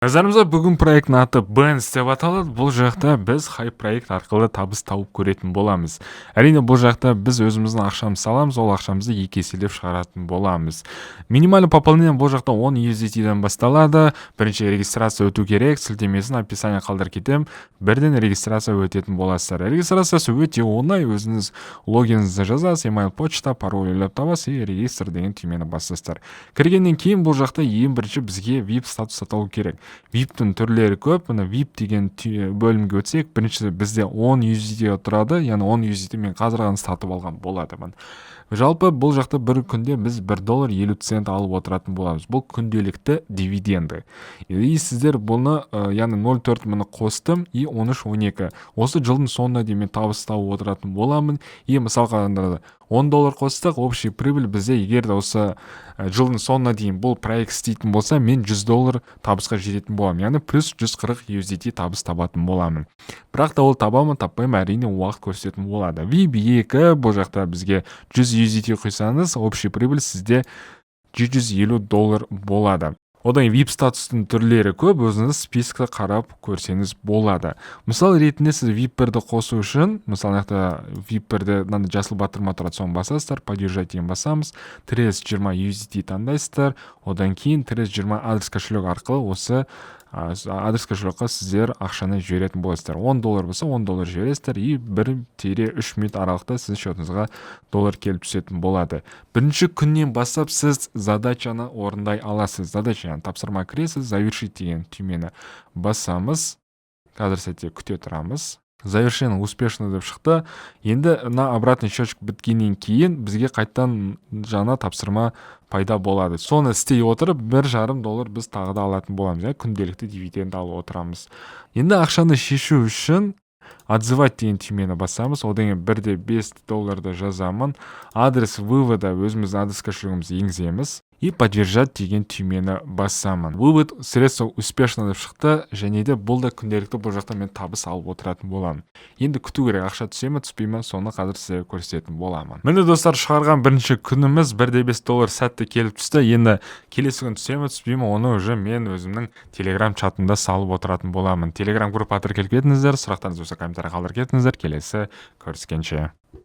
Назарымызда бүгін проекттің аты Benz деп аталады. Бұл жақта біз хайп проект арқылы табыс тауып көретін боламыз. Әрине бұл жақта біз өзіміздің ақшамызды саламыз, ол ақшамызды екі еселеп шығаратын боламыз. Минимальный пополнение бұл жақта 10 USDT-ден басталады. Бірінші регистрация өту керек, сілтемесін описание қалдырып кетем. Бірден регистрация өтетін боласыздар. Регистрациясы өте оңай, өзіңіз логиніңізді жазасыз, email почта, пароль ойлап табасыз и регистр деген түймені басасыздар. Кіргеннен кейін бұл жақта ең бірінші бізге VIP статус аталу керек. VIP-тің түрлері көп. Мына VIP деген бөлімге өтсек, біріншісі бізде 10 USDT тұрады, яғни 10 USDT мен қазір ғана сатып алған болады. Жалпы бұл жақта бір күнде біз $1.50 алып отыратын боламыз. Бұл күнделікті дивиденді. И сіздер бұны, яғни 0.4 мұны қостым, и 13-12. Осы жылдың соңына дейін мен табыс тауып отыратын боламын. И мысалға $10 қостық, общий прибыль бізде егер де осы жылдың соңына дейін бұл проект істейтін болса, мен $100 табысқа жететін боламын. Яғни плюс 140 USDT табыс табатын боламын. Бірақ та ол табамын, таппаймын, әрине уақыт көрсететін болады. VIP2 бұл жақта бізге 100 USDT құйсаңыз, общий прибыль сізде $150 болады. Одан VIP статустың түрлері көп, өзіңіз спискті қарап көрсеңіз болады. Мысал ретінде сіз VIP1-ді қосу үшін, мысал VIP1-ді жасыл батырма тұрады, соны басасыздар, поддержать деген басамыз, 320 USDT таңдайсыздар, одан кейін 320 адрес кошелек арқылы осы адрес кошелекқа сіздер ақшаны жіберетін боласыздар. $10 болса $10 жібересіздер, и 1-3 минут аралықта сіз шотыңызға доллар келіп түсетін болады. Бірінші күннен бастап сіз задачаны орындай аласыз. Задачаны тапсырма кіресіз, завершить деген түймені басамыз. Қазір сәтте күте тұрамыз. Завершен успешно деп шықты. Енді на обратный счетчик біткеннен кейін бізге қайттан жаңа тапсырма пайда болады. Соны істей отырып $1.5 біз тағы да алатын боламыз. Күнделікті дивиденд алып отырамыз. Енді ақшаны шешу үшін отзывать деген түймені басамыз. Одан кейін $1.5 жазамын. Адрес вывода өзіміз адрес кошелегімізді енгіземіз. И поддержать деген түймені басамын. Вывод средства успешно деп шықты, және де бұл да күнделікті бұл жақта мен табыс алып отыратын боламын. Енді күту керек, ақша түсе ме, түспей ме, соны қазір сіздерге көрсететін боламын. Міне достар, шығарған бірінші күніміз $1.5 сәтті келіп түсті. Енді келесі күн түсе ме, түспей ме, оны уже мен өзімнің Telegram чатында салып отыратын боламын. Telegram группа келіп кетіңіздер, сұрақтарыңыз болса комментарий қалдырып кетіңіздер. Келесі көріскенше.